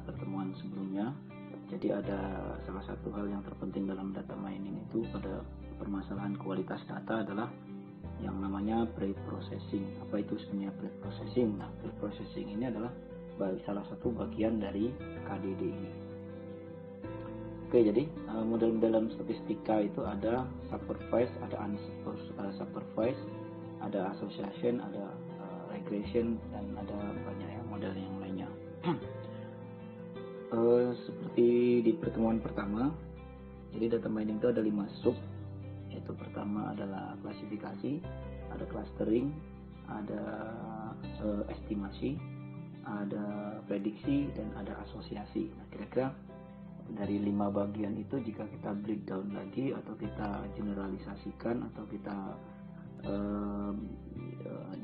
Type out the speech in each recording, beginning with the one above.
pertemuan sebelumnya. Jadi ada salah satu hal yang terpenting dalam data mining itu pada permasalahan kualitas data adalah yang namanya pre-processing. Apa itu sebenarnya pre-processing? Nah, pre-processing ini adalah salah satu bagian dari KDD ini. Oke, jadi model dalam statistika itu ada supervised, ada unsupervised, ada association, ada regression, dan ada banyak ya model yang lainnya. Seperti di pertemuan pertama, jadi data mining itu ada 5 sub, yaitu pertama adalah klasifikasi, ada clustering, ada estimasi, ada prediksi, dan ada asosiasi. Nah, kira-kira dari 5 bagian itu jika kita breakdown lagi atau kita generalisasikan atau kita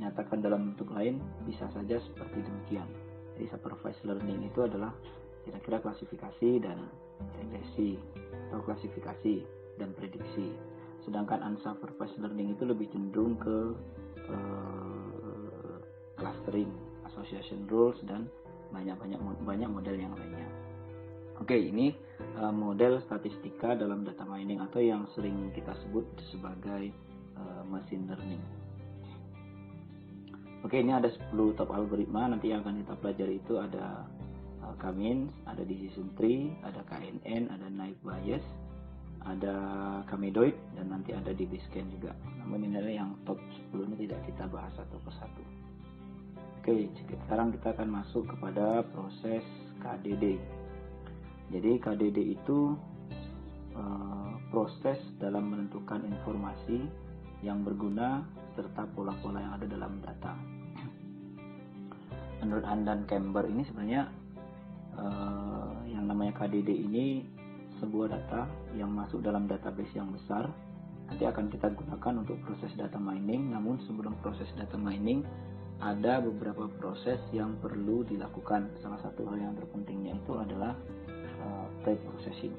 nyatakan dalam bentuk lain, bisa saja seperti demikian. Jadi supervised learning itu adalah kira-kira klasifikasi dan regresi atau klasifikasi dan prediksi. Sedangkan unsupervised learning itu lebih cenderung ke clustering, association rules, dan banyak model yang lainnya. Oke, ini model statistika dalam data mining atau yang sering kita sebut sebagai machine learning. Oke, ini ada 10 top algoritma. Nanti yang akan kita pelajari itu ada K-means, ada decision tree, ada KNN, ada naive Bayes, ada Kamedoid, dan nanti ada DB-scan juga. Namun ini adalah yang top 10 ini tidak kita bahas satu persatu. Oke, sekarang kita akan masuk kepada proses KDD. Jadi KDD itu proses dalam menentukan informasi yang berguna serta pola-pola yang ada dalam data. Menurut Andan Camber ini sebenarnya yang namanya KDD ini sebuah data yang masuk dalam database yang besar, nanti akan kita gunakan untuk proses data mining. Namun sebelum proses data mining ada beberapa proses yang perlu dilakukan. Salah satu hal yang terpentingnya itu adalah pre-processing.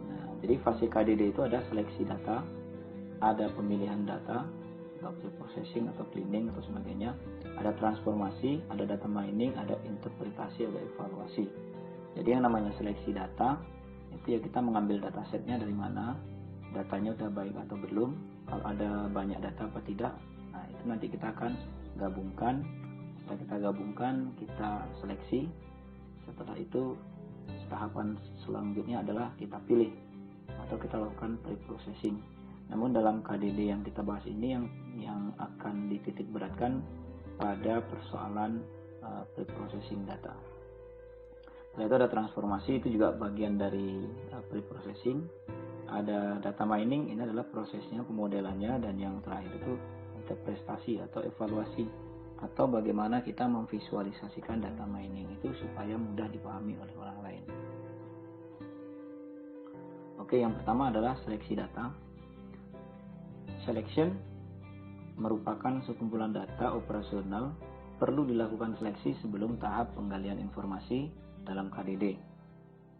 Nah, jadi fase KDD itu ada seleksi data, ada pemilihan data atau pre-processing atau cleaning atau sebagainya, ada transformasi, ada data mining, ada interpretasi, ada evaluasi. Jadi yang namanya seleksi data itu ya kita mengambil datasetnya dari mana, datanya udah baik atau belum, kalau ada banyak data apa tidak. Nah, itu nanti kita akan gabungkan. Setelah kita gabungkan, kita seleksi. Setelah itu tahapan selanjutnya adalah kita pilih atau kita lakukan pre-processing. Namun dalam KDD yang kita bahas ini yang akan dititik beratkan pada persoalan pre-processing data. Setelah itu ada transformasi, itu juga bagian dari pre-processing. Ada data mining, ini adalah prosesnya, pemodelannya, dan yang terakhir itu interpretasi atau evaluasi, atau bagaimana kita memvisualisasikan data mining itu supaya mudah dipahami oleh orang lain. Oke, yang pertama adalah seleksi data. Selection merupakan sekumpulan data operasional. Perlu dilakukan seleksi sebelum tahap penggalian informasi dalam KDD.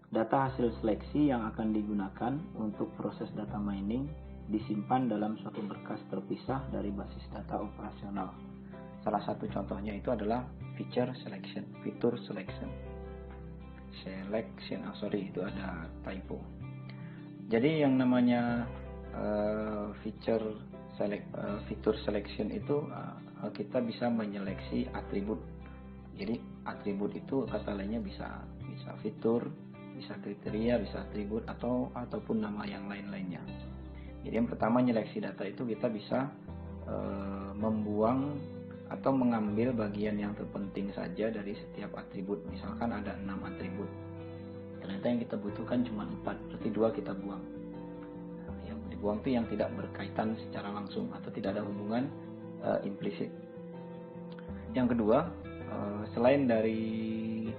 Data hasil seleksi yang akan digunakan untuk proses data mining disimpan dalam suatu berkas terpisah dari basis data operasional. Salah satu contohnya itu adalah fitur selection. Itu ada typo. Jadi yang namanya fitur selection itu kita bisa menyeleksi atribut. Jadi atribut itu kata lainnya bisa fitur, bisa kriteria, bisa atribut ataupun nama yang lain-lainnya. Jadi yang pertama nyeleksi data itu kita bisa membuang atau mengambil bagian yang terpenting saja dari setiap atribut. Misalkan ada 6 atribut, ternyata yang kita butuhkan cuma 4, berarti 2 kita buang. Nah, yang dibuang itu yang tidak berkaitan secara langsung atau tidak ada hubungan implisit. Yang kedua, selain dari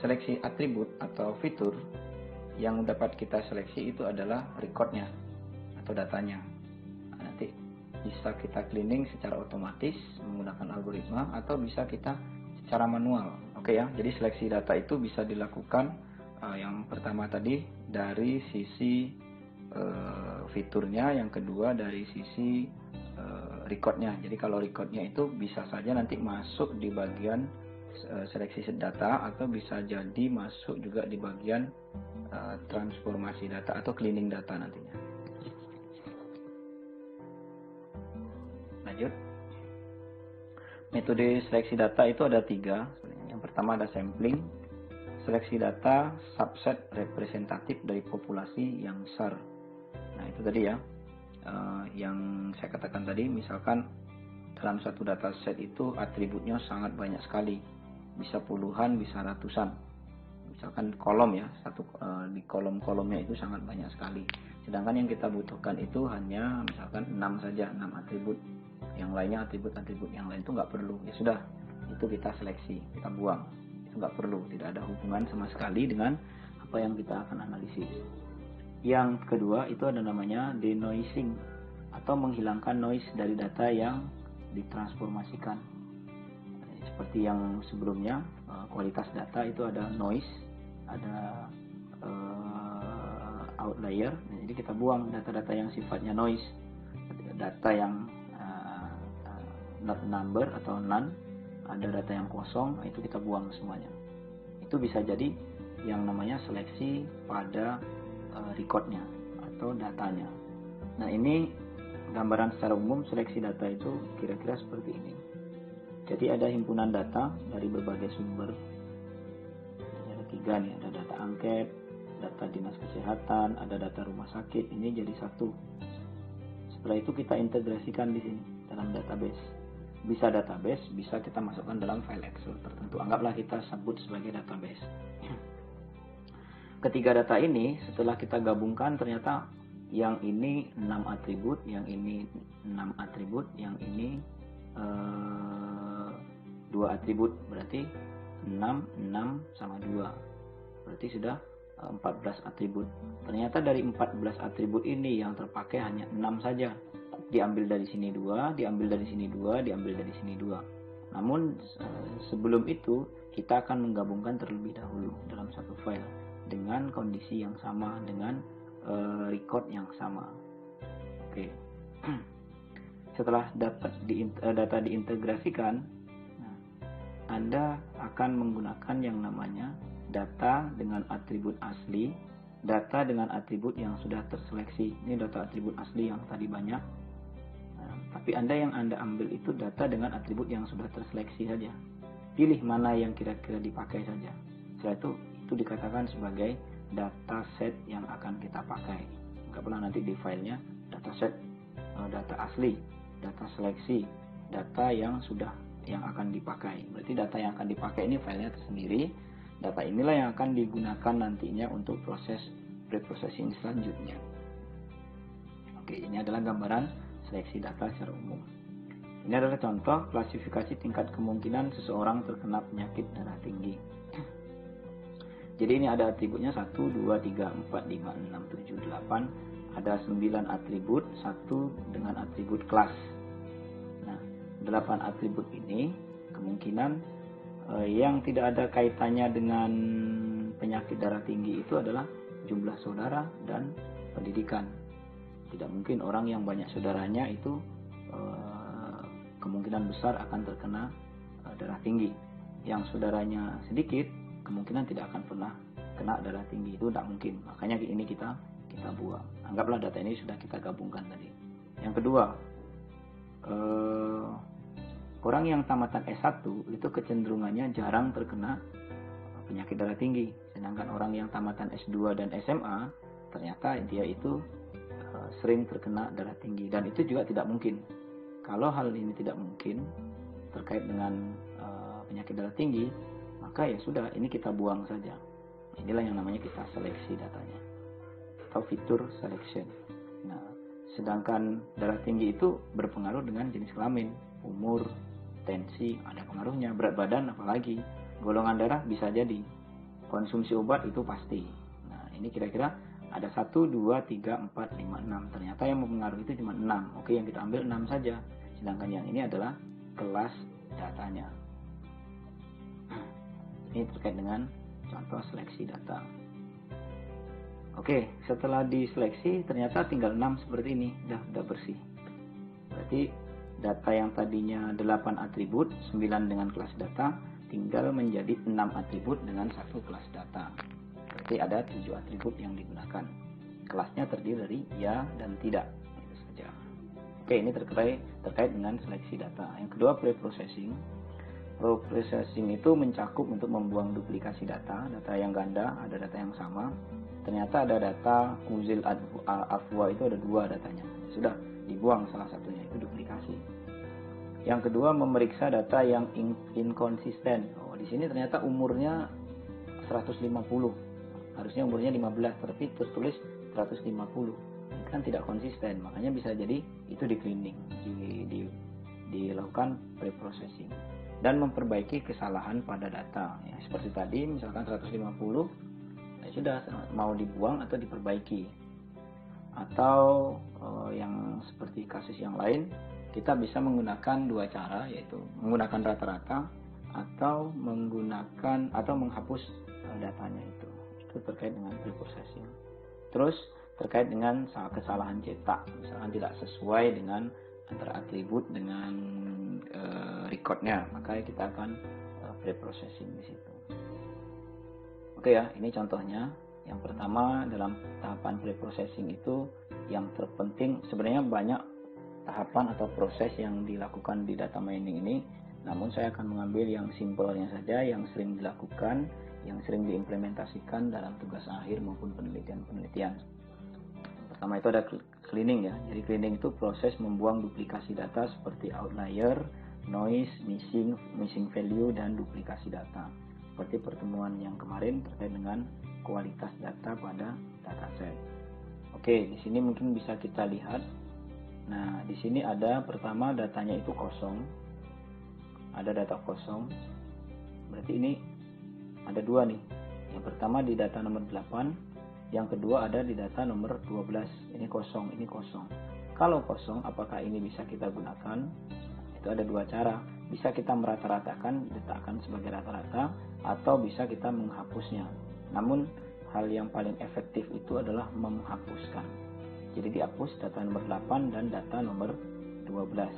seleksi atribut atau fitur, yang dapat kita seleksi itu adalah recordnya atau datanya. Nah, nanti bisa kita cleaning secara otomatis menggunakan algoritma atau bisa kita secara manual. Oke ya, jadi seleksi data itu bisa dilakukan yang pertama tadi dari sisi fiturnya, yang kedua dari sisi recordnya. Jadi kalau recordnya itu bisa saja nanti masuk di bagian seleksi data, atau bisa jadi masuk juga di bagian transformasi data atau cleaning data nantinya. Lanjut. Metode seleksi data itu ada 3. Yang pertama ada sampling, seleksi data subset representatif dari populasi yang besar. Nah itu tadi ya, yang saya katakan tadi, misalkan dalam satu dataset itu atributnya sangat banyak sekali, bisa puluhan, bisa ratusan. Misalkan kolom ya, di kolom-kolomnya itu sangat banyak sekali. Sedangkan yang kita butuhkan itu hanya misalkan 6 saja, 6 atribut. Yang lainnya atribut-atribut yang lain itu nggak perlu. Ya sudah, itu kita seleksi, kita buang. Itu nggak perlu, tidak ada hubungan sama sekali dengan apa yang kita akan analisis. Yang kedua itu ada namanya denoising, atau menghilangkan noise dari data yang ditransformasikan. Seperti yang sebelumnya, kualitas data itu ada noise, ada outlier. Jadi kita buang data-data yang sifatnya noise, data yang not number atau none, ada data yang kosong, itu kita buang semuanya. Itu bisa jadi yang namanya seleksi pada recordnya atau datanya. Nah ini gambaran secara umum seleksi data itu kira-kira seperti ini. Jadi ada himpunan data dari berbagai sumber. Ada 3 nih, ada data angket, data dinas kesehatan, ada data rumah sakit. Ini jadi satu. Setelah itu kita integrasikan di sini dalam database. Bisa database, bisa kita masukkan dalam file Excel tertentu. Anggaplah kita sebut sebagai database. Ketiga data ini setelah kita gabungkan ternyata yang ini 6 atribut, yang ini 6 atribut, yang ini 2 atribut, berarti 6 sama 2, berarti sudah 14 atribut. Ternyata dari 14 atribut ini yang terpakai hanya 6 saja. Diambil dari sini 2, diambil dari sini 2, diambil dari sini 2. Namun sebelum itu kita akan menggabungkan terlebih dahulu dalam satu file dengan kondisi yang sama, dengan record yang sama. Oke. Setelah data diintegrasikan, Anda akan menggunakan yang namanya data dengan atribut asli, data dengan atribut yang sudah terseleksi. Ini data atribut asli yang tadi banyak. Tapi yang Anda ambil itu data dengan atribut yang sudah terseleksi saja. Pilih mana yang kira-kira dipakai saja. Setelah itu dikatakan sebagai dataset yang akan kita pakai. Enggak pernah nanti di filenya dataset, data asli, data seleksi, data yang akan dipakai. Berarti data yang akan dipakai ini filenya tersendiri. Data inilah yang akan digunakan nantinya untuk proses preprocessing selanjutnya. Oke, ini adalah gambaran seleksi data secara umum. Ini adalah contoh klasifikasi tingkat kemungkinan seseorang terkena penyakit darah tinggi. Jadi ini ada atributnya 1, 2, 3, 4, 5, 6, 7, 8. Ada 9 atribut, 1 dengan atribut kelas. Nah, 8 atribut ini kemungkinan yang tidak ada kaitannya dengan penyakit darah tinggi itu adalah jumlah saudara dan pendidikan. Tidak mungkin orang yang banyak saudaranya itu kemungkinan besar akan terkena darah tinggi. Yang saudaranya sedikit, kemungkinan tidak akan pernah kena darah tinggi. Itu tidak mungkin. Makanya ini kita buang. Anggaplah data ini sudah kita gabungkan tadi. Yang kedua, orang yang tamatan S1 itu kecenderungannya jarang terkena penyakit darah tinggi. Sedangkan orang yang tamatan S2 dan SMA, ternyata dia itu sering terkena darah tinggi. Dan itu juga tidak mungkin. Kalau hal ini tidak mungkin terkait dengan penyakit darah tinggi, maka ya sudah, ini kita buang saja. Inilah yang namanya kita seleksi datanya, atau fitur selection. Nah, sedangkan darah tinggi itu berpengaruh dengan jenis kelamin, umur, tensi, ada pengaruhnya, berat badan apalagi, golongan darah bisa jadi, konsumsi obat itu pasti. Nah, ini kira-kira ada 1, 2, 3, 4, 5, 6. Ternyata yang mempengaruhi itu cuma 6. Oke, yang kita ambil 6 saja. Sedangkan yang ini adalah kelas datanya. Ini terkait dengan contoh seleksi data. Oke, setelah diseleksi ternyata tinggal 6 seperti ini. Udah bersih. Berarti data yang tadinya 8 atribut, 9 dengan kelas data, tinggal menjadi 6 atribut dengan satu kelas data. Berarti ada 7 atribut yang digunakan. Kelasnya terdiri dari ya dan tidak. Itu saja. Oke, ini terkait dengan seleksi data. Yang kedua, preprocessing. Preprocessing itu mencakup untuk membuang duplikasi data yang ganda, ada data yang sama. Ternyata ada data uzil afwa itu ada 2 datanya. Sudah dibuang salah satunya, itu duplikasi. Yang kedua, memeriksa data yang inkonsisten. Oh, di sini ternyata umurnya 150. Harusnya umurnya 15, tapi tertulis 150. Ini kan tidak konsisten, makanya bisa jadi itu di cleaning, dilakukan preprocessing. Dan memperbaiki kesalahan pada data. Ya, seperti tadi, misalkan 150, ya sudah mau dibuang atau diperbaiki. Atau yang seperti kasus yang lain, kita bisa menggunakan 2 cara, yaitu menggunakan rata-rata atau menghapus datanya itu. Itu terkait dengan preprocessing. Terus terkait dengan kesalahan cetak, misalkan tidak sesuai dengan antara atribut dengan recordnya, maka kita akan preprocessing di situ. Oke ya, ini contohnya. Yang pertama, dalam tahapan preprocessing itu yang terpenting, sebenarnya banyak tahapan atau proses yang dilakukan di data mining ini, namun saya akan mengambil yang simpelnya saja, yang sering dilakukan, yang sering diimplementasikan dalam tugas akhir maupun penelitian. Pertama itu ada cleaning ya. Jadi cleaning itu proses membuang duplikasi data seperti outlier, noise, missing value, dan duplikasi data. Seperti pertemuan yang kemarin terkait dengan kualitas data pada dataset. Oke, di sini mungkin bisa kita lihat. Nah, di sini ada pertama datanya itu kosong. Ada data kosong. Berarti ini ada 2 nih. Yang pertama di data nomor 8, yang kedua ada di data nomor 12. Ini kosong, ini kosong. Kalau kosong, apakah ini bisa kita gunakan? Itu ada 2 cara. Bisa kita merata-ratakan, letakkan sebagai rata-rata, atau bisa kita menghapusnya. Namun, hal yang paling efektif itu adalah menghapuskan. Jadi dihapus data nomor 8 dan data nomor 12.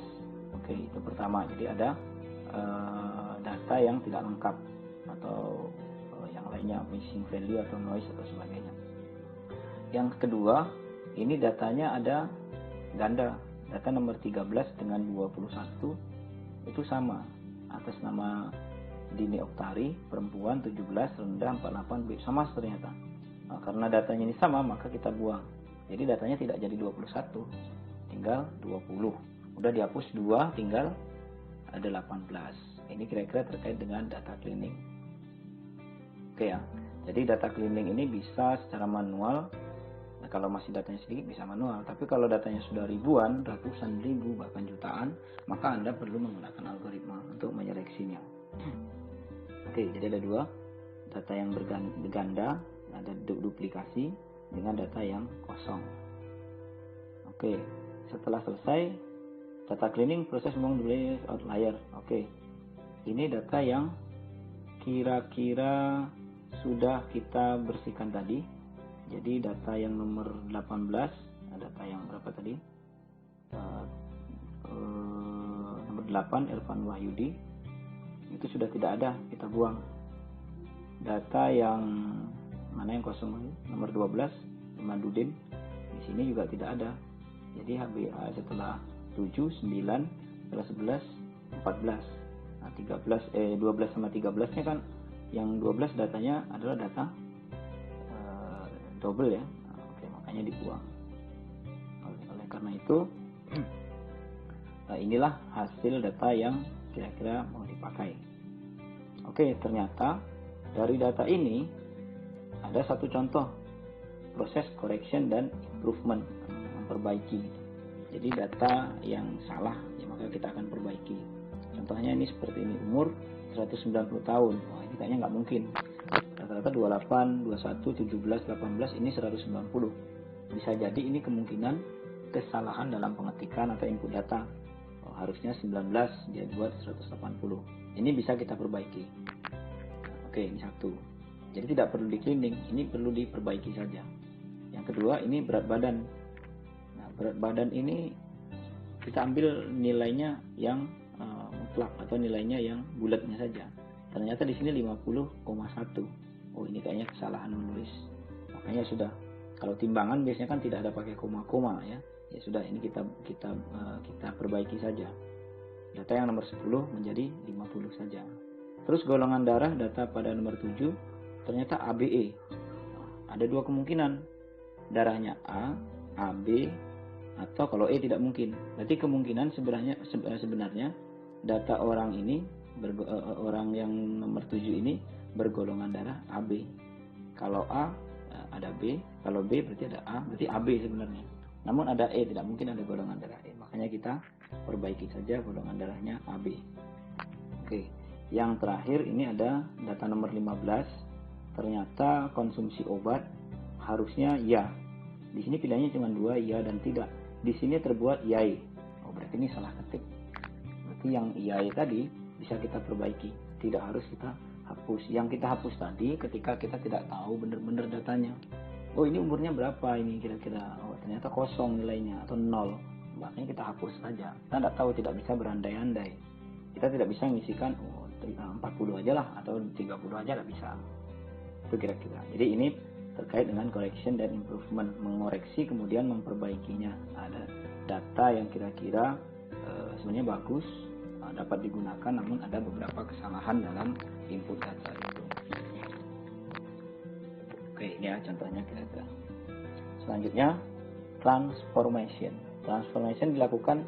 Oke, itu pertama. Jadi ada data yang tidak lengkap atau yang lainnya, missing value atau noise atau sebagainya. Yang kedua, ini datanya ada ganda. Data nomor 13 dengan 21 itu sama. Atas nama Dini Oktari, perempuan, 17, rendah, 48, sama ternyata. Nah, karena datanya ini sama, maka kita buang. Jadi datanya tidak jadi 21, tinggal 20. Udah dihapus 2, tinggal ada 18. Ini kira-kira terkait dengan data cleaning. Oke ya, jadi data cleaning ini bisa secara manual. Nah, kalau masih datanya sedikit bisa manual, tapi kalau datanya sudah ribuan, ratusan ribu, bahkan jutaan, maka Anda perlu menggunakan algoritma untuk menyeleksinya. Oke, jadi ada 2, data yang berganda, ada duplikasi, dengan data yang kosong. Oke, setelah selesai data cleaning, proses membuang outlier. Oke, ini data yang kira-kira sudah kita bersihkan tadi. Jadi data yang nomor 18, data yang berapa tadi? Nomor 8, Irfan Wahyudi, itu sudah tidak ada, kita buang. Data yang mana yang kosong? Nomor 12, Imadudin, di sini juga tidak ada. Jadi setelah 7, 9, setelah 11, 14. Nah, 12 sama 13-nya kan, yang 12 datanya adalah data double ya. Nah, oke, makanya dibuang. Oleh karena itu, inilah hasil data yang kira-kira mau dipakai. Oke, ternyata dari data ini ada satu contoh proses correction dan improvement, memperbaiki. Jadi data yang salah, ya maka kita akan perbaiki. Contohnya ini seperti ini, umur 190 tahun. Wah, ini kayaknya nggak mungkin. Rata-rata 28, 21, 17, 18, ini 190. Bisa jadi ini kemungkinan kesalahan dalam pengetikan atau input data. Oh, harusnya 19, dia buat 180. Ini bisa kita perbaiki. Oke, ini satu. Jadi tidak perlu di cleaning, ini perlu diperbaiki saja. Yang kedua, ini berat badan. Nah, berat badan ini kita ambil nilainya yang mutlak atau nilainya yang bulatnya saja. ternyata di sini 50,1. Oh, ini kayaknya kesalahan menulis. Makanya sudah, kalau timbangan biasanya kan tidak ada pakai koma-koma ya. Ya sudah, ini kita perbaiki saja. Data yang nomor 10 menjadi 50 saja. Terus golongan darah data pada nomor 7 ternyata ABE. Ada dua kemungkinan. Darahnya A, AB, atau kalau E tidak mungkin. Berarti kemungkinan sebenarnya data orang ini orang yang nomor 7 ini bergolongan darah AB. Kalau A ada B, kalau B berarti ada A, berarti AB sebenarnya. Namun ada E, tidak mungkin ada golongan darah E. Makanya kita perbaiki saja golongan darahnya AB. Oke, yang terakhir ini ada data nomor 15. Ternyata konsumsi obat harusnya ya. Di sini pilihannya cuma 2, ya dan tidak. Di sini terbuat yai. Oh, berarti ini salah ketik. Berarti yang yai tadi bisa kita perbaiki. Tidak harus kita hapus. Yang kita hapus tadi ketika kita tidak tahu benar-benar datanya. Oh, ini umurnya berapa ini kira-kira? Oh, ternyata kosong nilainya atau 0. Makanya kita hapus saja. Kita tidak tahu, tidak bisa berandai-andai. Kita tidak bisa mengisikan 40 aja lah atau 30 aja, tidak bisa. Itu kira-kira. Jadi ini terkait dengan correction dan improvement, mengoreksi kemudian memperbaikinya. Ada data yang kira-kira sebenarnya bagus, dapat digunakan, namun ada beberapa kesalahan dalam input data itu. Oke, ini ya contohnya kira-kira. Selanjutnya transformation. Transformation dilakukan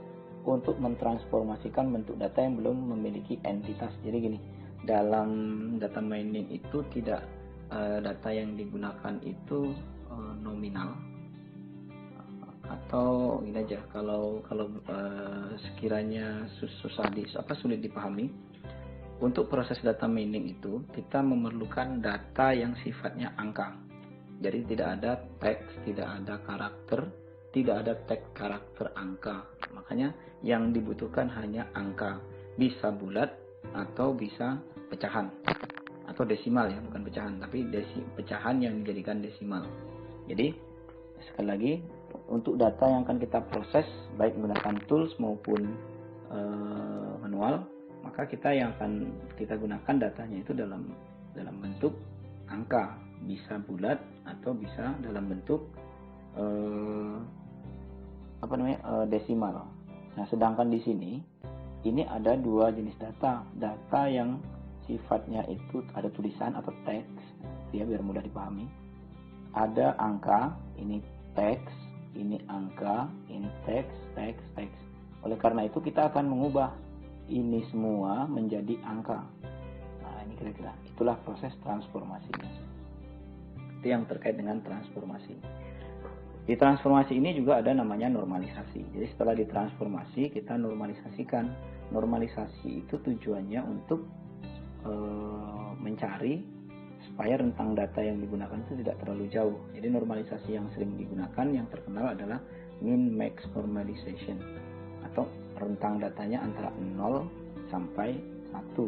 untuk mentransformasikan bentuk data yang belum memiliki entitas. Jadi gini, dalam data mining itu tidak data yang digunakan itu nominal, atau ini aja, kalau sekiranya sulit dipahami, untuk proses data mining itu kita memerlukan data yang sifatnya angka. Jadi tidak ada teks, tidak ada karakter, tidak ada teks karakter angka. Makanya yang dibutuhkan hanya angka, bisa bulat atau bisa pecahan atau desimal ya, bukan pecahan, tapi pecahan yang dijadikan desimal. Jadi sekali lagi, untuk data yang akan kita proses baik menggunakan tools maupun manual, maka kita yang akan kita gunakan datanya itu dalam bentuk angka, bisa bulat atau bisa dalam bentuk desimal. Nah, sedangkan di sini ini ada dua jenis data yang sifatnya itu ada tulisan atau teks ya, biar mudah dipahami. Ada angka, ini teks, ini angka, ini teks. Oleh karena itu kita akan mengubah ini semua menjadi angka. Nah, ini kira-kira itulah proses transformasinya. Itu yang terkait dengan transformasi. Di transformasi ini juga ada namanya normalisasi. Jadi setelah ditransformasi kita normalisasikan. Normalisasi itu tujuannya untuk mencari supaya rentang data yang digunakan itu tidak terlalu jauh. Jadi normalisasi yang sering digunakan yang terkenal adalah min max normalization, atau rentang datanya antara 0 sampai 1.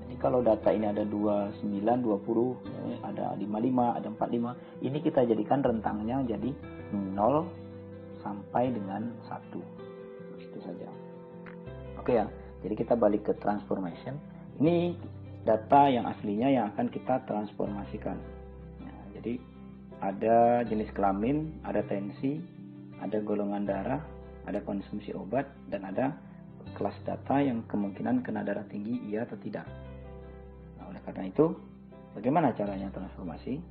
Jadi kalau data ini ada 29, 20, ada 55, ada 45, ini kita jadikan rentangnya jadi 0 sampai dengan 1. Itu saja. Oke ya, jadi kita balik ke transformation. Ini data yang aslinya yang akan kita transformasikan. Nah, jadi ada jenis kelamin, ada tensi, ada golongan darah, ada konsumsi obat, dan ada kelas data yang kemungkinan kena darah tinggi iya atau tidak. Nah, oleh karena itu, bagaimana caranya transformasi?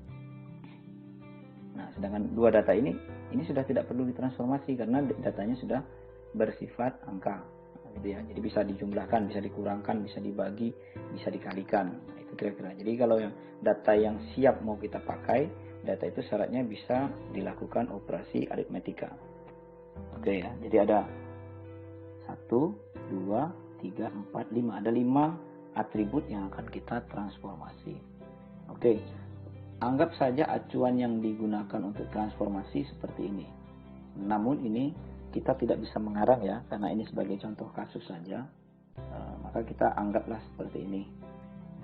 Nah, sedangkan dua data ini sudah tidak perlu ditransformasi karena datanya sudah bersifat angka. Gitu ya. Jadi bisa dijumlahkan, bisa dikurangkan, bisa dibagi, bisa dikalikan. Nah, itu kira-kira. Jadi kalau yang data yang siap mau kita pakai, data itu syaratnya bisa dilakukan operasi aritmetika. Oke ya. Jadi ada 1, 2, 3, 4, 5. Ada 5 atribut yang akan kita transformasi. Oke. Anggap saja acuan yang digunakan untuk transformasi seperti ini. Namun ini kita tidak bisa mengarang ya, karena ini sebagai contoh kasus saja, maka kita anggaplah seperti ini.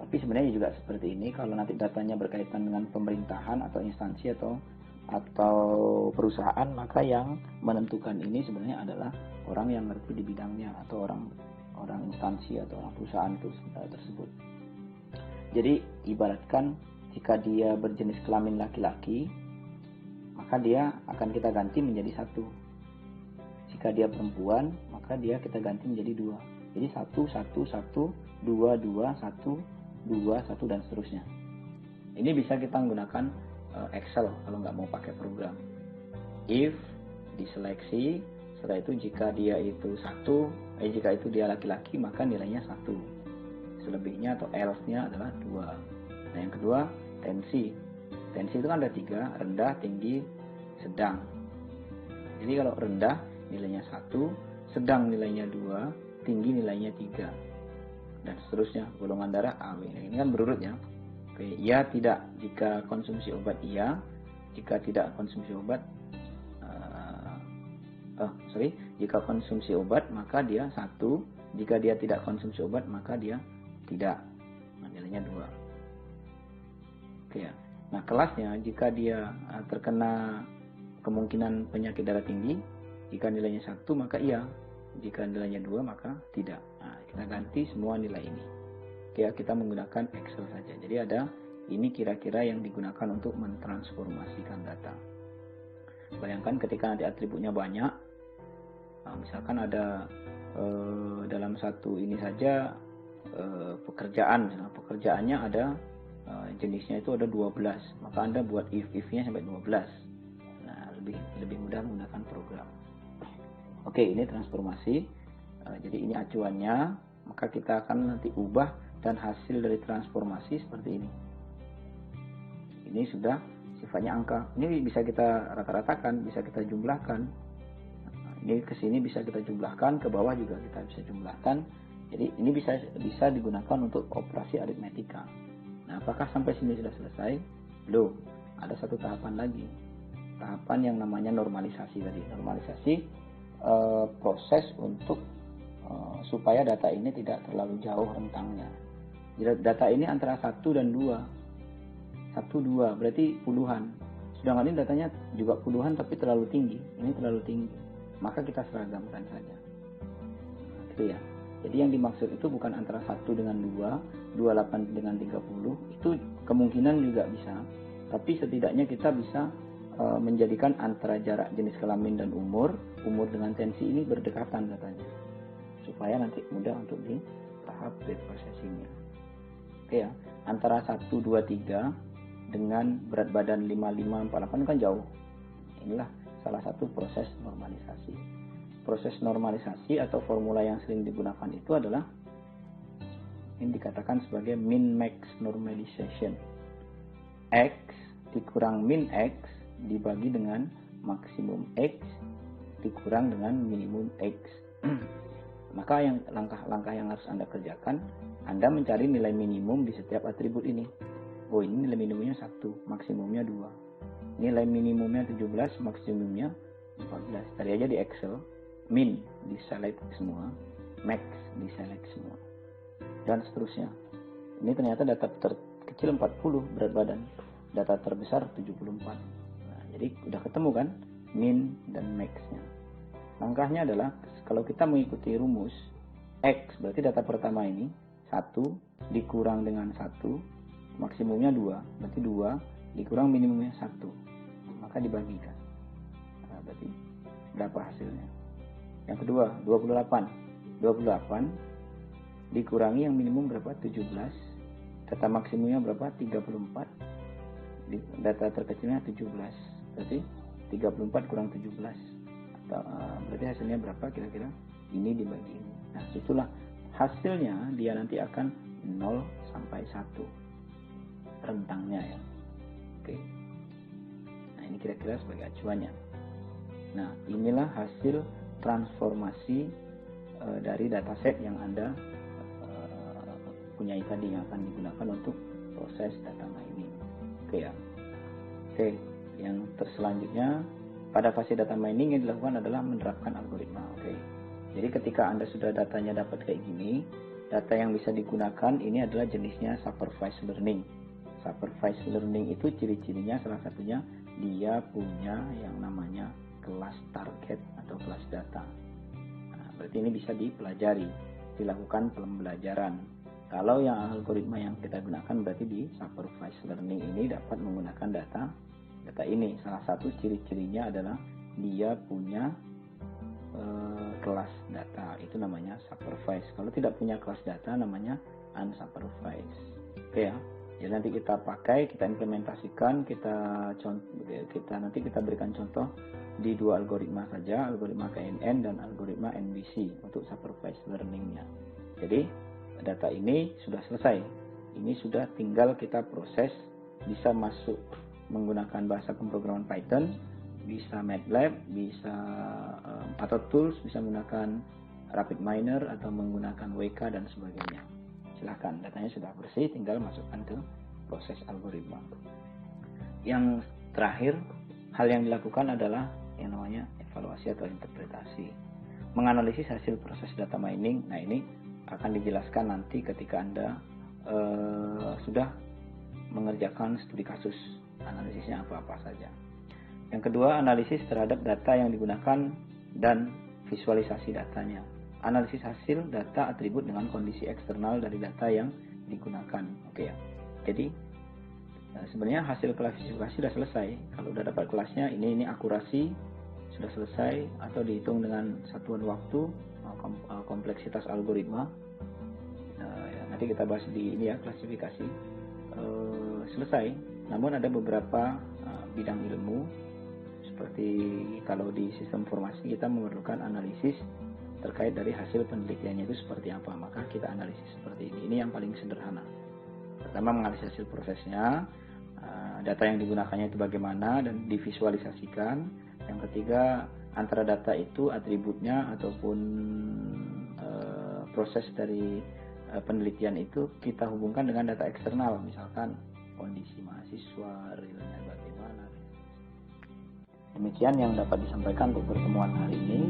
Tapi sebenarnya juga seperti ini kalau nanti datanya berkaitan dengan pemerintahan atau instansi atau perusahaan, maka yang menentukan ini sebenarnya adalah orang yang ngerti di bidangnya atau orang instansi atau orang perusahaan itu tersebut. Jadi ibaratkan jika dia berjenis kelamin laki-laki, maka dia akan kita ganti menjadi 1. Jika dia perempuan, maka dia kita ganti menjadi 2. Jadi 1, 1, 1, 2, 2, 1, 2, 1, dan seterusnya. Ini bisa kita menggunakan Excel kalau nggak mau pakai program. If diseleksi, setelah itu jika dia itu jika itu dia laki-laki, maka nilainya 1. Selebihnya atau else-nya adalah 2. Nah, yang kedua, tensi. Tensi itu kan ada 3, rendah, tinggi, sedang. Jadi kalau rendah nilainya 1, sedang nilainya 2, tinggi nilainya 3. Dan seterusnya, golongan darah AB. Nah, ini kan berurut ya. Oke, iya tidak, jika konsumsi obat iya, jika tidak konsumsi obat jika konsumsi obat maka dia 1, jika dia tidak konsumsi obat maka dia tidak. Nah, nilainya 2. Oke ya. Nah, kelasnya jika dia terkena kemungkinan penyakit darah tinggi, jika nilainya 1 maka iya, jika nilainya 2 maka tidak. Nah, kita ganti semua nilai ini. Oke ya, kita menggunakan Excel saja. Jadi ada ini kira-kira yang digunakan untuk mentransformasikan data. Bayangkan ketika nanti atributnya banyak, misalkan ada dalam satu ini saja pekerjaan, pekerjaannya ada jenisnya itu ada 12, maka Anda buat if-nya sampai 12. Nah, lebih mudah menggunakan program. Oke, ini transformasi. Jadi ini acuannya, maka kita akan nanti ubah dan hasil dari transformasi seperti ini. Ini sudah sifatnya angka. Ini bisa kita rata-ratakan, bisa kita jumlahkan. Ini ke sini bisa kita jumlahkan, ke bawah juga kita bisa jumlahkan. Jadi ini bisa digunakan untuk operasi aritmetika. Nah, apakah sampai sini sudah selesai? Belum. Ada satu tahapan lagi. Tahapan yang namanya normalisasi tadi. Normalisasi proses untuk supaya data ini tidak terlalu jauh rentangnya. Jadi data ini antara 1 dan 2. 1, 2 berarti puluhan. Sedangkan ini datanya juga puluhan tapi terlalu tinggi. Ini terlalu tinggi. Maka kita seragamkan saja. Gitu ya. Jadi yang dimaksud itu bukan antara 1 dengan 2, 28 dengan 30. Itu kemungkinan juga bisa. Tapi setidaknya kita bisa menjadikan antara jarak jenis kelamin dan umur dengan tensi ini berdekatan datanya. Supaya nanti mudah untuk di tahap preprocessingnya. Oke ya. Antara 1, 2, 3 dengan berat badan 55, 48 kan jauh. Inilah salah satu proses normalisasi. Proses normalisasi atau formula yang sering digunakan itu adalah ini dikatakan sebagai min-max normalization. X dikurang min X dibagi dengan maksimum X dikurang dengan minimum X. Maka yang langkah-langkah yang harus Anda kerjakan, Anda mencari nilai minimum di setiap atribut ini. Oh, ini nilai minimumnya 1, maksimumnya 2. Nilai minimumnya 17, maksimumnya 14. Tadi aja di Excel, min diselect semua, max diselect semua, dan seterusnya. Ini ternyata data terkecil 40 berat badan, data terbesar 74. Nah, jadi udah ketemu kan min dan max-nya. Langkahnya adalah kalau kita mengikuti rumus X, berarti data pertama ini 1 dikurang dengan 1, maksimumnya 2, berarti 2 dikurang minimumnya 1, maka dibagikan. Nah, berarti berapa hasilnya? Yang kedua, 28 dikurangi yang minimum berapa? 17. Data maksimumnya berapa? 34. Data terkecilnya 17. Berarti 34 kurang 17. Berarti hasilnya berapa kira-kira? Ini dibagi ini. Nah, itulah hasilnya dia nanti akan 0 sampai 1. Rentangnya ya. Oke. Nah, ini kira-kira sebagai acuannya. Nah, inilah hasil transformasi dari dataset yang Anda punyai tadi yang akan digunakan untuk proses data mining. Oke ya. Oke, yang terselanjutnya pada fase data mining yang dilakukan adalah menerapkan algoritma. Oke. Jadi ketika Anda sudah datanya dapat kayak gini, data yang bisa digunakan ini adalah jenisnya supervised learning. Supervised learning itu ciri-cirinya salah satunya dia punya yang namanya kelas target atau kelas data. Nah, berarti ini bisa dipelajari, dilakukan pembelajaran. Kalau yang algoritma yang kita gunakan berarti di supervised learning ini dapat menggunakan data ini. Salah satu ciri-cirinya adalah dia punya kelas data, itu namanya supervised. Kalau tidak punya kelas data namanya unsupervised. Oke ya. Jadi nanti kita pakai, kita implementasikan, nanti kita berikan contoh di dua algoritma saja, algoritma KNN dan algoritma NBC untuk supervised learningnya. Jadi data ini sudah selesai. Ini sudah tinggal kita proses, bisa masuk menggunakan bahasa pemrograman Python, bisa MATLAB, bisa atau tools, bisa menggunakan RapidMiner atau menggunakan WK dan sebagainya. Silahkan, datanya sudah bersih, tinggal masukkan ke proses algoritma. Yang terakhir, hal yang dilakukan adalah yang namanya evaluasi atau interpretasi. Menganalisis hasil proses data mining. Nah, ini akan dijelaskan nanti ketika Anda sudah mengerjakan studi kasus. Analisisnya apa-apa saja. Yang kedua, analisis terhadap data yang digunakan dan visualisasi datanya. Analisis hasil data atribut dengan kondisi eksternal dari data yang digunakan. Oke ya. Jadi sebenarnya hasil klasifikasi sudah selesai. Kalau sudah dapat kelasnya, ini akurasi sudah selesai atau dihitung dengan satuan waktu, kompleksitas algoritma. Nanti kita bahas di ini ya, klasifikasi selesai. Namun ada beberapa bidang ilmu seperti kalau di sistem informasi kita memerlukan analisis terkait dari hasil penelitiannya itu seperti apa, maka kita analisis seperti ini. Ini yang paling sederhana. Pertama, menganalisis hasil prosesnya, data yang digunakannya itu bagaimana dan divisualisasikan. Yang ketiga, antara data itu atributnya ataupun proses dari penelitian itu kita hubungkan dengan data eksternal, misalkan kondisi mahasiswa, realnya bagaimana. Demikian yang dapat disampaikan untuk pertemuan hari ini.